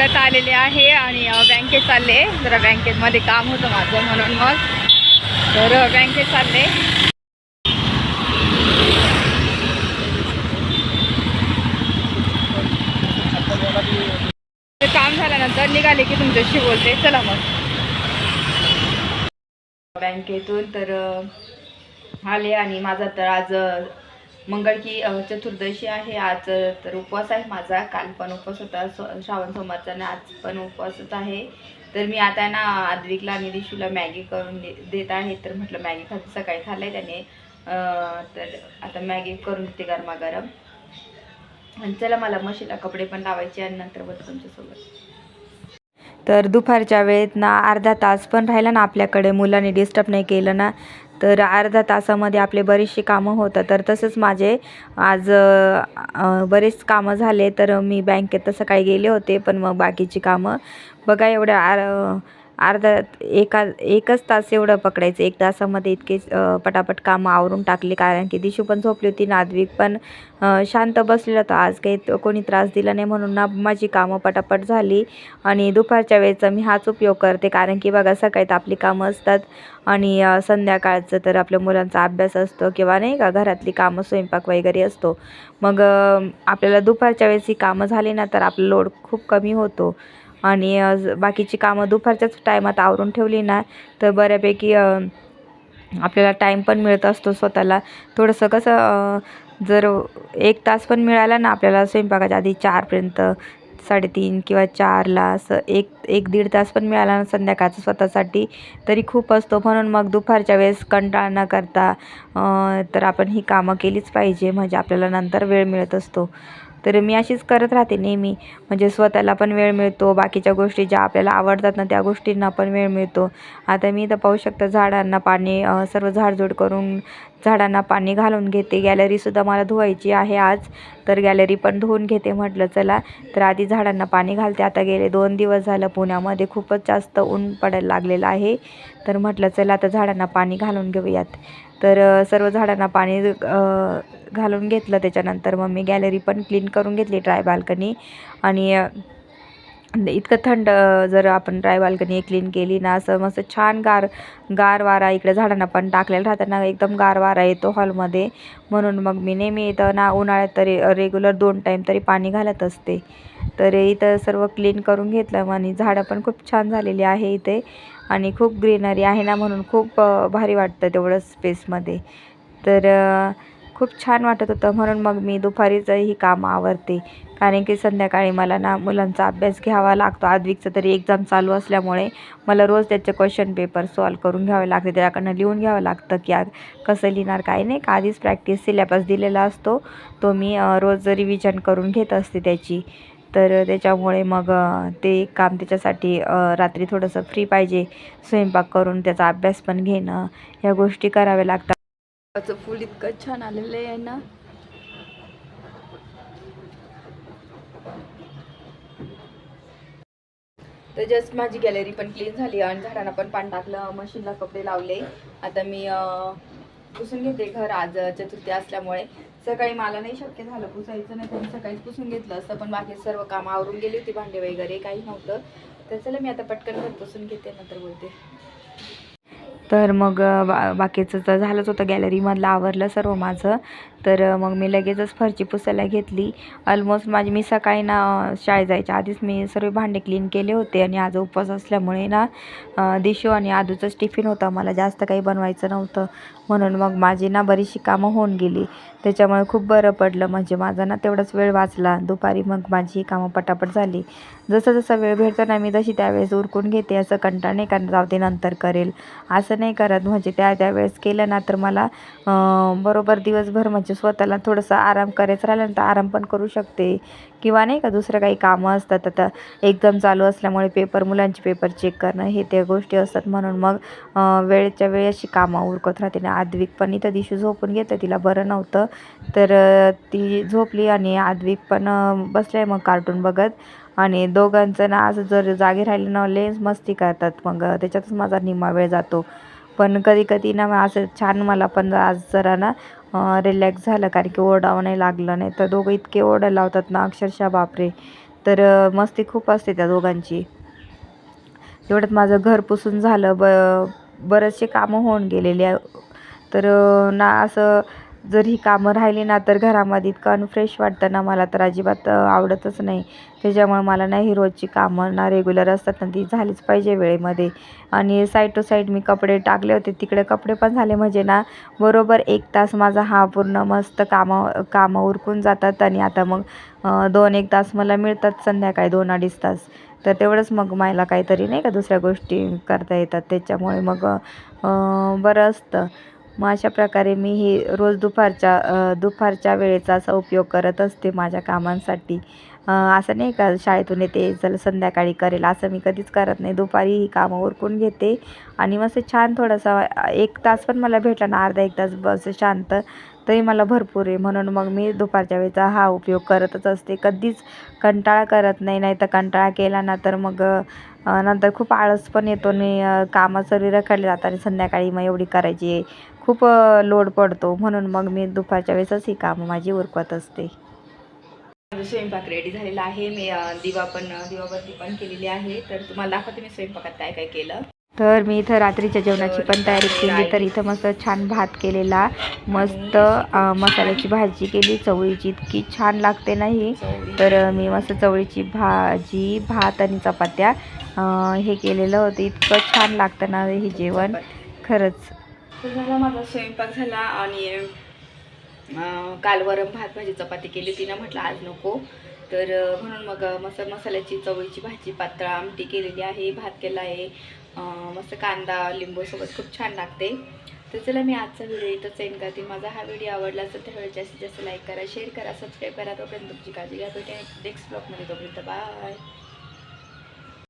इकडंच आलेले आहे आणि बँकेत चालले. जरा बँकेमध्ये काम होतं माझं म्हणून मग तर बँकेत चालले. काम झाल्यानंतर निघाले की तुमच्याशी बोलते. चला मग बँकेतून तर आले आणि माझा तर आज मंगळ की चतुर्दशी आहे. आज तर उपवास आहे माझा. काल पण उपवास होता श्रावण सोमवारचा आणि आज पण उपवासच आहे. तर मी आता ना आद्विकला आणि दिशूला मॅगी करून देत आहे. तर म्हटलं मॅगी खाते, सकाळी खाल्लं आहे त्याने. तर आता मॅगी करून देते गरमागरम. आणि चला मला मशीनला कपडे पण लावायचे आणि नंतर बोलतो तुमच्यासोबत. तर दुपारच्या वेळेत ना अर्धा तास पण राहिला ना आपल्याकडे, मुलांनी डिस्टर्ब नाही केलं ना, तर अर्धा तासामध्ये आपले बरीचशी कामं होतात. तर तसंच माझे आज बरेच कामं झाले. तर मी बँकेत तर सकाळी गेले होते, पण मग बाकीची कामं बघा एवढ्या एकच तास एवढं पकडायचं. 1 तासामध्ये इतके पटापट कामं आवरून टाकली. कारण की दिशू पण झोपली होती, नादविक पण शांत बसलेला होता. आज काही कोणी त्रास दिला नाही म्हणून ना माझी कामं पटापट झाली. आणि दुपारच्या वेळेचा मी हाच उपयोग करते. कारण की बघा सकाळी तर आपली कामं असतात आणि संध्याकाळचं तर आपल्या मुलांचा अभ्यास असतो किंवा नाही का घरातली कामं, स्वयंपाक वगैरे असतो. मग आपल्याला दुपारच्या वेळेस ही कामं झाली ना तर आपला लोड खूप कमी होतो. आणि बाकीची कामं दुपारच्याच टायमात आवरून ठेवली ना तर बऱ्यापैकी आपल्याला टाईम पण मिळत असतो स्वतःला. थोडंसं कसं जर 1 तास पण मिळाला ना आपल्याला स्वयंपाकाच्या आधी 4पर्यंत, 3:30 किंवा 4ला असं 1-1-1.5 तास पण मिळाला ना संध्याकाळचं स्वतःसाठी तरी खूप असतो. म्हणून मग दुपारच्या वेळेस कंटाळा न करता तर आपण ही कामं केलीच पाहिजे, म्हणजे आपल्याला नंतर वेळ मिळत असतो. तर मी अशीच करत राहते नेहमी, म्हणजे स्वतःला पण वेळ मिळतो, बाकीच्या गोष्टी ज्या आपल्याला आवडतात ना त्या गोष्टींना पण वेळ मिळतो. आता मी तर पाहू शकता झाडांना पाणी सर्व झाडझूड करून झाडांना पाणी घालून घेते. गॅलरीसुद्धा मला धुवायची आहे आज, तर गॅलरी पण धुवून घेते. म्हटलं चला तर आधी झाडांना पाणी घालते. आता गेले 2 दिवस झालं पुण्यामध्ये खूपच जास्त ऊन पडायला लागलेलं आहे. तर म्हटलं चला आता झाडांना पाणी घालून घेऊयात. तर सर्व झाडांना पाणी घालून घेतलं. त्याच्यानंतर मग मी गॅलरी पण क्लीन करून घेतली, ड्राय बाल्कनी. आणि इतकं थंड जर आपण ड्राय बाल्कनी क्लीन केली ना असं मस्त छान गार वारा इकडे झाडांना पण टाकलेलं राहतं ना, एकदम गार वारा येतो हॉलमध्ये. म्हणून मग मी नेहमी इथं ना उन्हाळ्यात तरी रेग्युलर 2 टाईम तरी पाणी घालत असते. तर इथं सर्व क्लीन करून घेतलं आणि झाडं पण खूप छान झालेली आहे इथे आणि खूप ग्रीनरी आहे ना, म्हणून खूप भारी वाटतं तेवढं स्पेसमध्ये. तर खूप छान वाटत होतं. म्हणून मग मी दुपारीच ही कामं आवरते. कारण की संध्याकाळी मला ना मुलांचा अभ्यास घ्यावा लागतो. आद्विकचं तरी एक्झाम चालू असल्यामुळे मला रोज त्याचे क्वेश्चन पेपर सॉल्व करून घ्यावे लागते. त्याच्याकडनं लिहून घ्यावं लागतं की कसं लिहिणार काय नाही का. आधीच प्रॅक्टिस सिलेबस दिलेला असतो, तो मी रोज रिव्हिजन करून घेत असते त्याची. तर त्याच्यामुळे मग ते काम त्याच्यासाठी रात्री थोडंसं फ्री पाहिजे, स्वयंपाक करून त्याचा अभ्यास पण घेणं, ह्या गोष्टी कराव्या लागतात. त्याचं फूल इतकं छान आलेलं आहे ना. तर जस्ट माझी गॅलरी पण क्लीन झाली आणि झाडांना पण पाणी टाकलं, मशीनला कपडे लावले. आता मी पुसून घेते घर. आज चतुर्थी असल्यामुळे सकाळी मला नाही शक्य झालं पुसायचं, नाही तर सकाळीच पुसून घेतलं असतं. पण बाकी सर्व कामं आवरून गेली होती, भांडे वगैरे काही नव्हतं. तर चला मी आता पटकन घर पुसून घेते, नंतर बोलते. तर मग बाकीचं तर झालंच होतं, गॅलरीमधलं आवरलं सर्व माझं. तर मग मी लगेचच फरची पुसायला घेतली. ऑलमोस्ट मी सकाळी ना शाळेत जायच्या आधीच मी सर्व भांडे क्लीन केले होते. आणि आज उपवास असल्यामुळे ना दिशू आणि आदूचंच टिफिन होतं, मला जास्त काही बनवायचं नव्हतं. म्हणून मग माझी ना बरीचशी कामं होऊन गेली. त्याच्यामुळे खूप बरं पडलं, म्हणजे माझा ना तेवढाच वेळ वाचला. दुपारी मग माझी कामं पटापट झाली. जसं जसं वेळ भेटतो ना मी तशी त्यावेळेस उरकून घेते. असं कंटाळा नाही करत जाऊ दे नंतर करेल असं नाही करत. म्हणजे त्यावेळेस केलं ना तर मला बरोबर दिवसभर म्हणजे स्वतःला थोडंसं आराम करायचं राहिलं ना तर आराम पण करू शकते. किंवा नाही का दुसरं काही कामं असतात, आता एक्झाम चालू असल्यामुळे मुलांचे पेपर चेक करणं हे त्या गोष्टी असतात. म्हणून मग वेळेच्या वेळी अशी कामं उरकत राहते ना. आद्विक पण इथं दिशू झोपून घेते, तिला बरं नव्हतं तर ती झोपली. आणि आद्विक पण बसलाय मग कार्टून बघत. आणि दोघांचं ना असं जर जागे राहिलं ना लयच मस्ती करतात, मग त्याच्यातच माझा निम्मा वेळ जातो. पण कधी कधी ना असं छान मला पण आज जरा ना रिलॅक्स झालं, कारण की ओरडावं नाही लागलं. नाही तर दोघं इतके ओरडायला लावतात ना अक्षरशः बापरे. तर मस्ती खूप असते त्या दोघांची. एवढ्यात माझं घर पुसून झालं, बरेचसे कामं होऊन गेलेले तर ना असं जर ही कामं राहिली ना तर घरामध्ये इतकं अनफ्रेश वाटतं ना, मला तर अजिबात आवडतच नाही. त्याच्यामुळे मला ना ही रोजची कामं ना रेग्युलर असतात ना ती झालीच पाहिजे वेळेमध्ये. आणि साईड टू साईड मी कपडे टाकले होते, तिकडे कपडे पण झाले म्हणजे ना बरोबर 1 तास माझा हा पूर्ण मस्त कामं उरकून जातात. आणि आता मग 2-1 तास मला मिळतात संध्याकाळी, 2-2.5 तास. तर तेवढंच मग मला काहीतरी नाही का दुसऱ्या गोष्टी करता येतात, त्याच्यामुळे मग बरं असतं. मग अशा प्रकारे मी ही रोज दुपारच्या वेळेचा असा उपयोग करत असते माझ्या कामांसाठी. असं नाही का शाळेतून येते चल संध्याकाळी करेल, असं मी कधीच करत नाही. दुपारी ही कामं उरकून घेते आणि मस्त छान थोडासा 1 तास पण मला भेटला ना, अर्धा 1 तास बस शांत, तरी मला भरपूर आहे. म्हणून मग मी दुपारच्या वेळेचा हा उपयोग करतच असते. कधीच कंटाळा करत नाही. नाहीतर कंटाळा केला ना तर मग नंतर खूप आळस पण येतो आणि कामं सगळी रखडली जातात आणि संध्याकाळी मग एवढी करायची खूप लोड पडतो. म्हणून मग मी दुपारच्या वेळेसच ही कामं माझी उरकत असते. माझा स्वयंपाक रेडी झालेला आहे. मी दिवाबत्ती पण केलेली आहे. तर तुम्हाला दाखवते मी स्वयंपाकात काय काय केलं. तर मी इथं रात्रीच्या जेवणाची पण तयारी केली. तर इथं मस्त छान भात केलेला, मस्त मसाल्याची भाजी केली चवळीची, इतकी छान लागते ना ही. तर मी मस्त चवळीची भाजी, भात आणि चपात्या हे केलेलं होतं. इतकं छान लागतं ना हे जेवण खरंच. तर झाला माझा स्वयंपाक झाला आणि काल वरण भात भाजी चपाती केली तिनं, म्हटलं आज नको. तर म्हणून मग मसाल्याची चवळीची भाजी, पातळ आमटी केलेली आहे, भात केला आहे, मस्त कांदा लिंबू सोबत खूप छान लागते. तर चला मी आजचा व्हिडिओ इथंच एंड करते. माझा हा व्हिडिओ आवडला असेल तर जास्तीत जास्त लाईक करा, शेअर करा, सबस्क्राईब करा. तोपर्यंत तुमची काळजी घ्या. भेटूया नेक्स्ट ब्लॉगमध्ये. तोपर्यंत बाय.